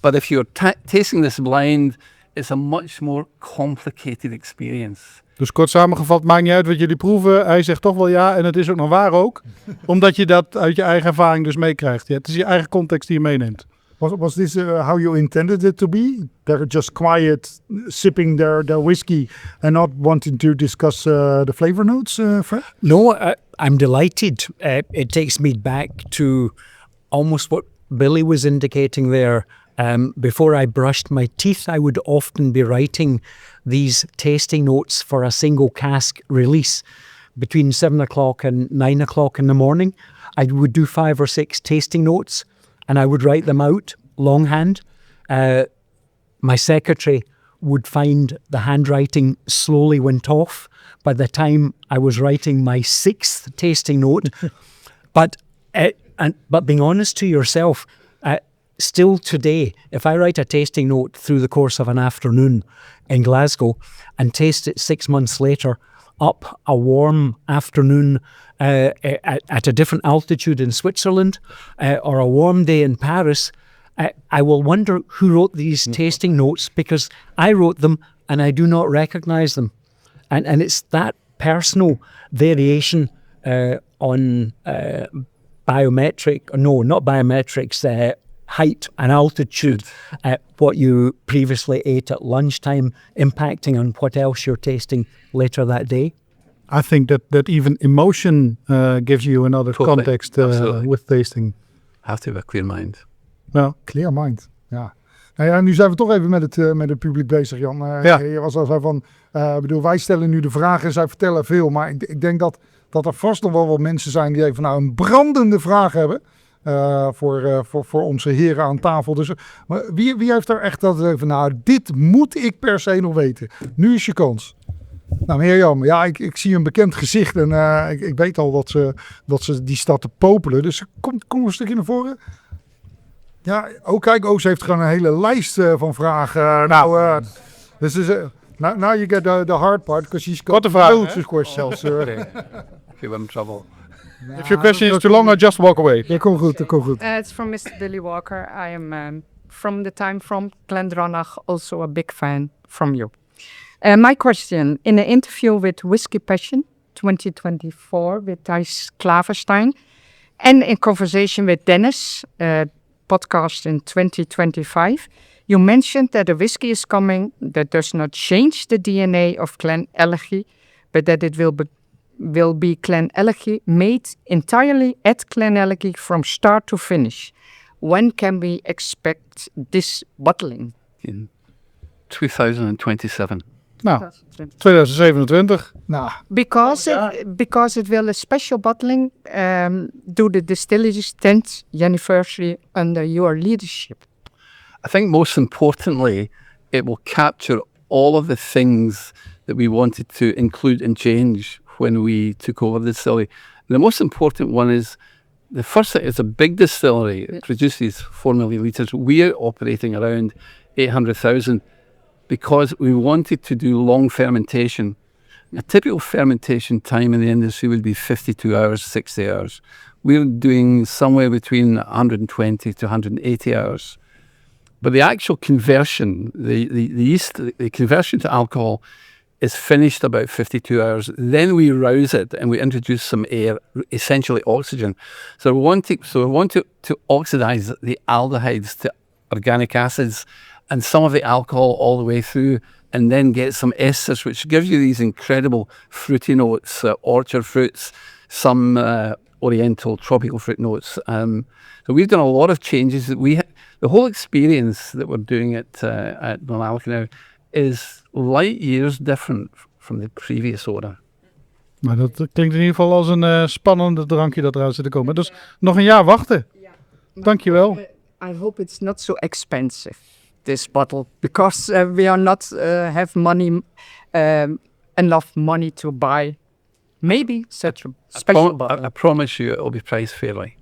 But if you're tasting this blind, it's a much more complicated experience. Dus kort samengevat, maakt niet uit wat jullie proeven. Hij zegt toch wel ja, en het is ook nog waar ook. Omdat je dat uit je eigen ervaring dus meekrijgt. Ja, het is je eigen context die je meeneemt. Was this how you intended it to be? They're just quiet, sipping their whiskey and not wanting to discuss the flavor notes, Fred? No, I'm delighted. It takes me back to almost what Billy was indicating there. Before I brushed my teeth, I would often be writing these tasting notes for a single cask release. Between 7 o'clock and 9 o'clock in the morning, I would do 5 or 6 tasting notes and I would write them out longhand. My secretary would find the handwriting slowly went off by the time I was writing my 6th tasting note. But being honest to yourself, still today, if I write a tasting note through the course of an afternoon in Glasgow and taste it 6 months later, up a warm afternoon at a different altitude in Switzerland or a warm day in Paris, I will wonder who wrote these tasting notes because I wrote them and I do not recognize them. And it's that personal variation on biometrics, height and altitude, what you previously ate at lunchtime, impacting on what else you're tasting later that day. I think that even emotion gives you another Totally. context Absolutely. with tasting. Have to have a clear mind. Nou, Clear mind, ja. Nou ja, nu zijn we toch even met het publiek bezig, Jan. Ja. Je was al zo van, bedoel, wij stellen nu de vragen en zij vertellen veel. Maar ik denk dat er vast nog wel wat mensen zijn die even een brandende vraag hebben. Voor onze heren aan tafel. Dus maar wie heeft er echt dat van, dit moet ik per se nog weten. Nu is je kans. Nou, meneer Jan, ja, ik zie een bekend gezicht en ik weet al dat ze die staat te popelen. Dus kom een stukje naar voren. Ja, kijk, ze heeft gewoon een hele lijst van vragen. This is now you get the hard part, because she's got Korte vragen, loads of questions. If you in trouble. if your question is too long, just walk away. Ja, kom goed. It's from Mr. Billy Walker. I am from the time from Glendronach, also a big fan from you. My question, in an interview with Whiskey Passion 2024 with Thijs Klaverstein, and in conversation with Dennis, podcast in 2025, you mentioned that a whiskey is coming that does not change the DNA of Glenallachie, but that it will be Glenallachie made entirely at Glenallachie from start to finish. When can we expect this bottling? In 2027. Nou, 2027. Nou, Because it will a special bottling do the distillery's 10th anniversary under your leadership. I think most importantly, it will capture all of the things that we wanted to include and change when we took over the distillery. The most important one is the first thing is a big distillery. It produces 4 million litres. We're operating around 800,000 because we wanted to do long fermentation. A typical fermentation time in the industry would be 52 hours, 60 hours. We're doing somewhere between 120 to 180 hours. But the actual conversion, the yeast, the conversion to alcohol is finished about 52 hours. Then we rouse it and we introduce some air, essentially oxygen. So we want to oxidize the aldehydes to organic acids and some of the alcohol all the way through, and then get some esters, which gives you these incredible fruity notes, orchard fruits, some oriental tropical fruit notes. So we've done a lot of changes. The whole experience that we're doing at Glenallachie now is light years different from the previous owner. Maar dat klinkt in ieder geval als een spannende drankje dat eruit zit te komen. Dus nog een jaar wachten. Dankjewel. I hope it's not so expensive, this bottle, because we are not have money, enough money to buy maybe such a special bottle. I promise you it will be priced fairly.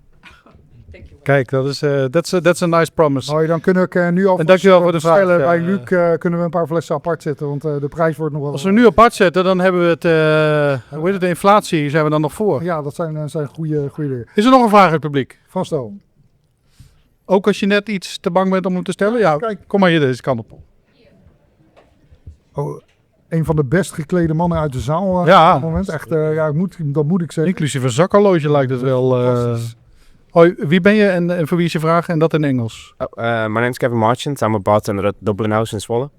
Kijk, that's a nice promise. Hoi, dan kunnen we nu al. En dankjewel voor de vraag. Bij Luc kunnen we een paar flessen apart zetten, want de prijs wordt nog wel. Als we nu apart zetten, dan hebben we het, hoe heet het, de inflatie zijn we dan nog voor. Ja, dat zijn goede dingen. Is er nog een vraag uit het publiek? Vast wel. Ook als je net iets te bang bent om hem te stellen? Ja, Kijk. kom maar hier deze kant op. Oh, een van de best geklede mannen uit de zaal. Ja. Op het moment. Echt, dat moet ik zeggen. Inclusief een zakhorloge lijkt het wel. Fantastisch. Hoi, wie ben je en voor wie is je vraag? En dat in Engels. My name is Kevin Marchant. I'm a bartender at Dublin House in Zwolle.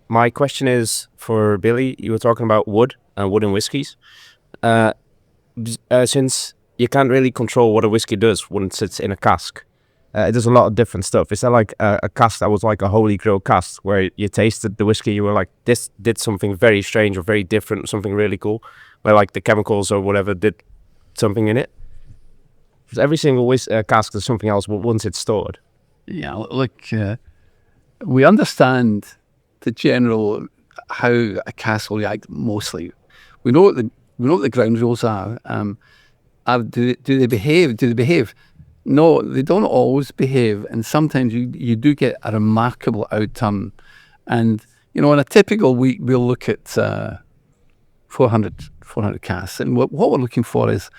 My question is for Billy. You were talking about wood and wooden whiskies. Since you can't really control what a whiskey does when it sits in a cask, it does a lot of different stuff. Is there like a cask that was like a holy grail cask where you tasted the whiskey, you were like, this did something very strange or very different, something really cool, where like the chemicals or whatever did something in it? Because every single cask does something else once it's stored. Yeah, look, we understand the general how a cask will react mostly. We know what the ground rules are. Do they behave? Do they behave? No, they don't always behave, and sometimes you do get a remarkable outturn. And you know, in a typical week, we'll look at 400 casks, and what we're looking for is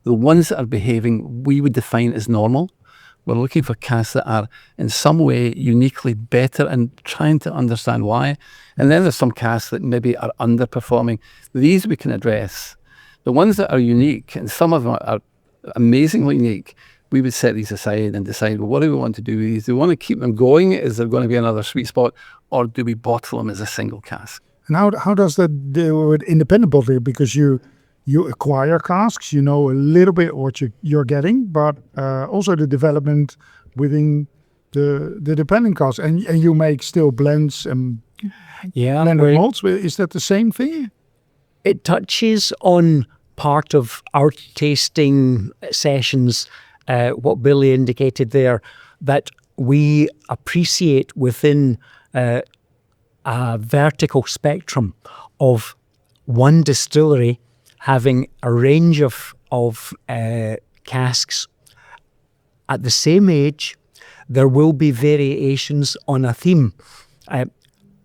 the ones that are behaving we would define as normal. We're looking for casks that are in some way uniquely better and trying to understand why. And then there's some casks that maybe are underperforming. These we can address. The ones that are unique, and some of them are amazingly unique, we would set these aside and decide, well, what do we want to do with these? Do we want to keep them going? Is there going to be another sweet spot? Or do we bottle them as a single cask? And how does that do with independent bottling? Because you acquire casks, you know a little bit what you're getting, but also the development within the dependent casks, and you make still blends and blended malts. Is that the same thing? It touches on part of our tasting sessions, what Billy indicated there, that we appreciate within a vertical spectrum of one distillery having a range of casks at the same age. There will be variations on a theme.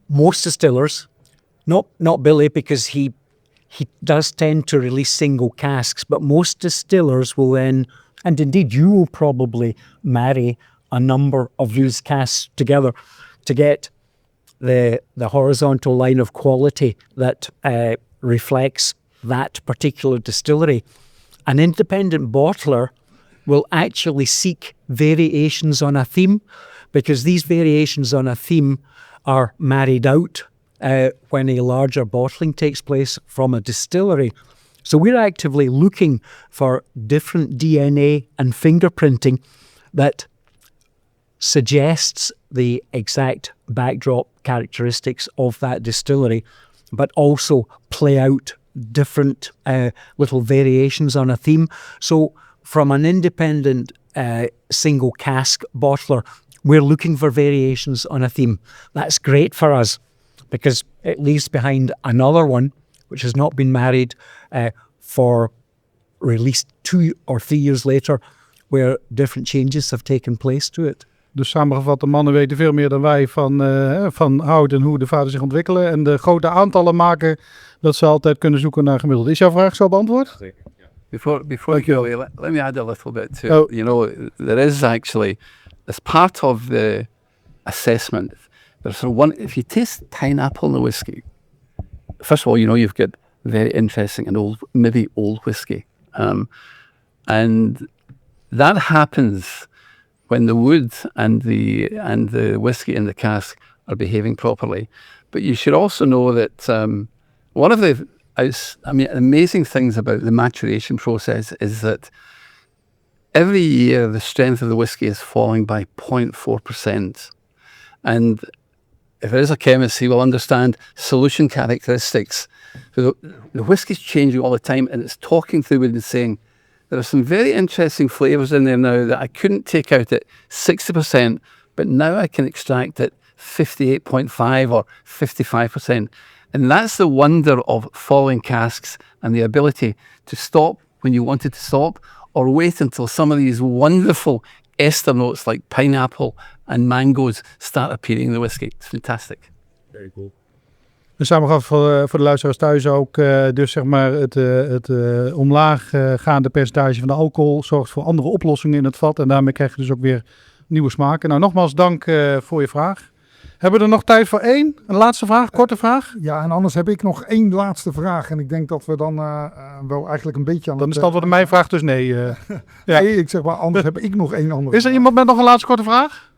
Most distillers, not Billy, because he does tend to release single casks, but most distillers will then, and indeed you will probably marry a number of these casks together to get the horizontal line of quality that reflects that particular distillery. An independent bottler will actually seek variations on a theme, because these variations on a theme are married out when a larger bottling takes place from a distillery. So we're actively looking for different DNA and fingerprinting that suggests the exact backdrop characteristics of that distillery, but also play out different little variations on a theme. So from an independent single cask bottler, we're looking for variations on a theme. That's great for us because it leaves behind another one which has not been married for release 2 or 3 years later, where different changes have taken place to it. Dus samengevat, de mannen weten veel meer dan wij van hout en hoe de vaten zich ontwikkelen. En de grote aantallen maken dat ze altijd kunnen zoeken naar gemiddeld. Is jouw vraag zo beantwoord? Before you go, let me add a little bit to it. You know, there is actually, as part of the assessment, there's one, if you taste pineapple in the whiskey, first of all, you know, you've got very interesting and maybe old whiskey. And that happens when the wood and the whiskey in the cask are behaving properly. But you should also know that one of the amazing things about the maturation process is that every year the strength of the whiskey is falling by 0.4%. And if there is a chemist, he will understand solution characteristics. So the whiskey's changing all the time, and it's talking through it and saying, there are some very interesting flavours in there now that I couldn't take out at 60%, but now I can extract at 58.5 or 55%. And that's the wonder of falling casks and the ability to stop when you wanted to stop, or wait until some of these wonderful ester notes like pineapple and mangoes start appearing in the whiskey. It's fantastic. Very cool. En samengevat voor de luisteraars thuis ook, dus zeg maar het omlaag gaande percentage van de alcohol zorgt voor andere oplossingen in het vat. En daarmee krijg je dus ook weer nieuwe smaken. Nou, nogmaals dank voor je vraag. Hebben we er nog tijd voor een laatste vraag, korte vraag? Ja, en anders heb ik nog 1 laatste vraag. En ik denk dat we dan wel eigenlijk een beetje aan dan is het antwoord op mijn vraag dus nee. Ja. Nee, ik zeg maar, anders heb ik nog 1 andere. Is er iemand met nog een laatste korte vraag?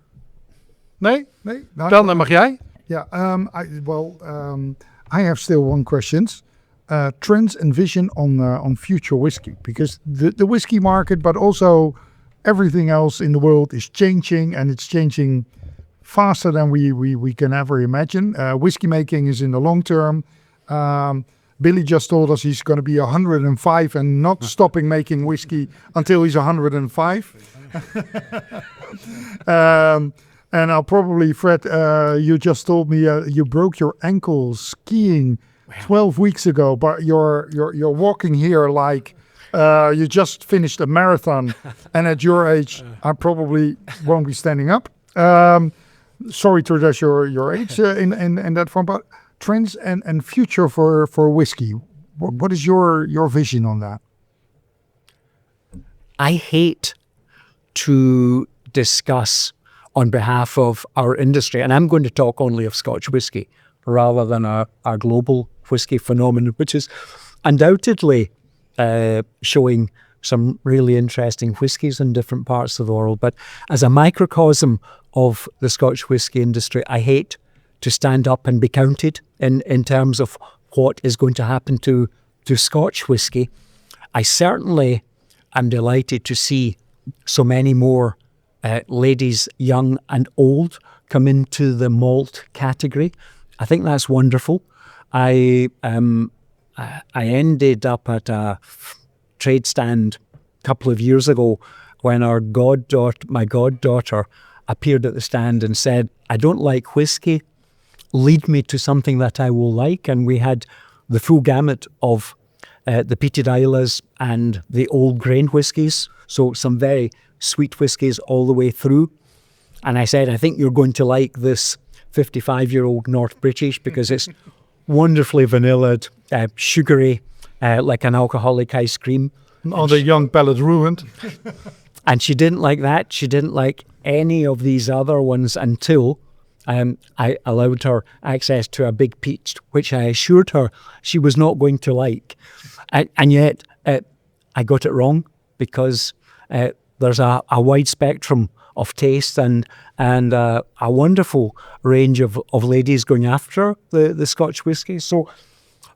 Nee? Nee? Nou, dan mag jij. Yeah, I have still one question. Trends and vision on future whiskey, because the whiskey market, but also everything else in the world is changing, and it's changing faster than we can ever imagine. Whiskey making is in the long term. Billy just told us he's going to be 105 and not stopping making whiskey until he's 105. And I'll probably, Fred, you just told me you broke your ankle skiing 12 weeks ago, but you're walking here like you just finished a marathon. And at your age, I probably won't be standing up. Sorry to address your age in that form, but trends and future for whiskey. What is your vision on that? I hate to discuss on behalf of our industry, and I'm going to talk only of Scotch whisky rather than our global whisky phenomenon, which is undoubtedly showing some really interesting whiskies in different parts of the world. But as a microcosm of the Scotch whisky industry, I hate stand up and be counted in terms of what is going to happen to Scotch whisky. I certainly am delighted to see so many more ladies, young and old, come into the malt category. I think that's wonderful. I ended up at a trade stand a couple of years ago when my goddaughter appeared at the stand and said, "I don't like whiskey, lead me to something that I will like." And we had the full gamut of the peated Islas and the old grain whiskies, so some very sweet whiskies all the way through. And I said, "I think you're going to like this 55-year-old North British because it's wonderfully vanillaed, sugary, like an alcoholic ice cream." On the young palate ruined. And she didn't like that. She didn't like any of these other ones until I allowed her access to a big peach, which I assured her she was not going to like. And yet I got it wrong, because there's a wide spectrum of taste and a wonderful range of ladies going after the Scotch whisky. So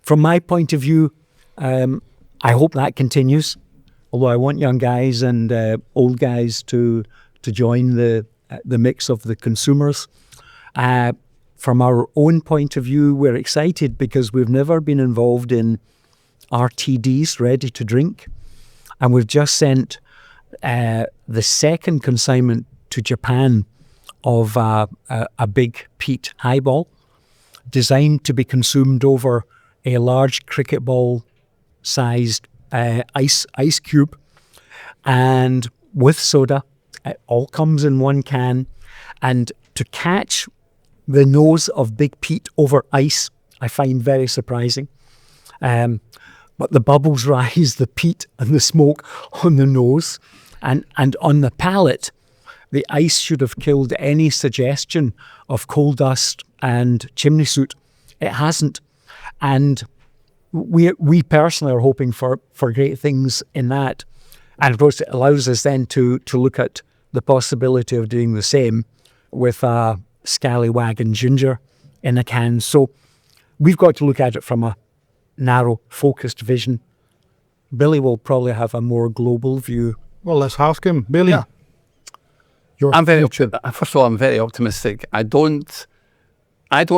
from my point of view, I hope that continues. Although I want young guys and old guys to join the mix of the consumers. From our own point of view, we're excited because we've never been involved in RTDs, ready to drink. And we've just sent the second consignment to Japan of a big peat highball designed to be consumed over a large cricket ball sized ice cube, and with soda. It all comes in one can. And to catch the nose of big peat over ice, I find very surprising. But the bubbles rise, the peat and the smoke on the nose, and on the palate, the ice should have killed any suggestion of coal dust and chimney soot. It hasn't. And we personally are hoping for great things in that. And of course, it allows us then to look at the possibility of doing the same with a scallywag and ginger in a can. So we've got to look at it from a narrow, focused vision. Billy will probably have a more global view. Well, let's ask him. Billy. Yeah. First of all, I'm very optimistic. I don't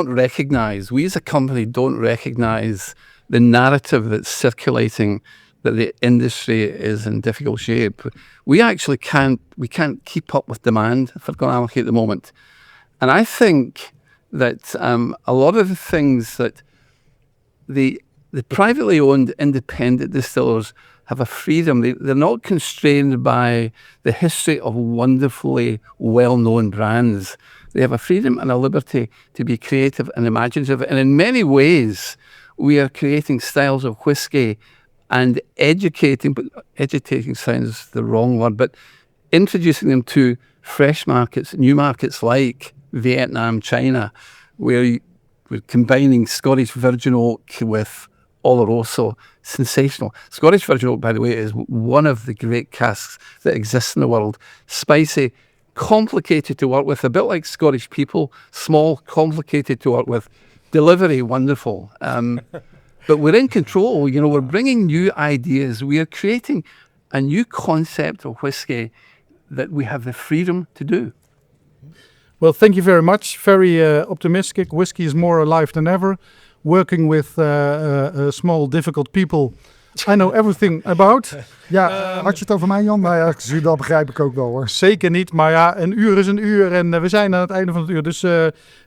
recognize, we as a company don't recognize the narrative that's circulating that the industry is in difficult shape. We actually can't keep up with demand for Glenallachie at the moment. And I think that a lot of the things that the privately owned independent distillers have a freedom. They're not constrained by the history of wonderfully well-known brands. They have a freedom and a liberty to be creative and imaginative. And in many ways, we are creating styles of whiskey and educating sounds the wrong word, but introducing them to fresh markets, new markets like Vietnam, China, where we're combining Scottish virgin oak with Oloroso. Sensational. Scottish virgin oak, by the way, is one of the great casks that exists in the world. Spicy, complicated to work with, a bit like Scottish people, small, complicated to work with, delivery, wonderful. But we're in control, we're bringing new ideas. We are creating a new concept of whiskey that we have the freedom to do. Well, thank you very much. Very optimistic. Whiskey is more alive than ever. Working with small, difficult people, I know everything about. Ja, had je het over mij, Jan? Nou ja, dat begrijp ik ook wel, hoor. Zeker niet, maar ja, een uur is een uur en we zijn aan het einde van het uur. Dus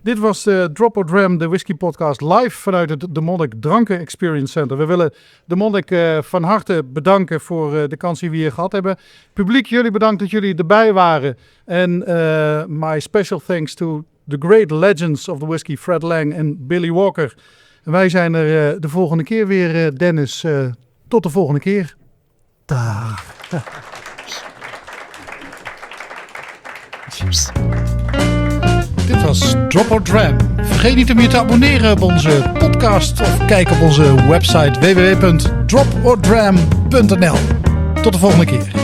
dit was de Drop or Dram, de whisky podcast, live vanuit het de Monnik Dranken Experience Center. We willen de Monnik van harte bedanken voor de kans die we hier gehad hebben. Publiek, jullie bedankt dat jullie erbij waren. En my special thanks to the great legends of the whisky, Fred Laing en Billy Walker. En wij zijn er de volgende keer weer, Dennis. Tot de volgende keer. Dag. Dit was Drop or Dram. Vergeet niet om je te abonneren op onze podcast of kijk op onze website www.dropordram.nl. Tot de volgende keer.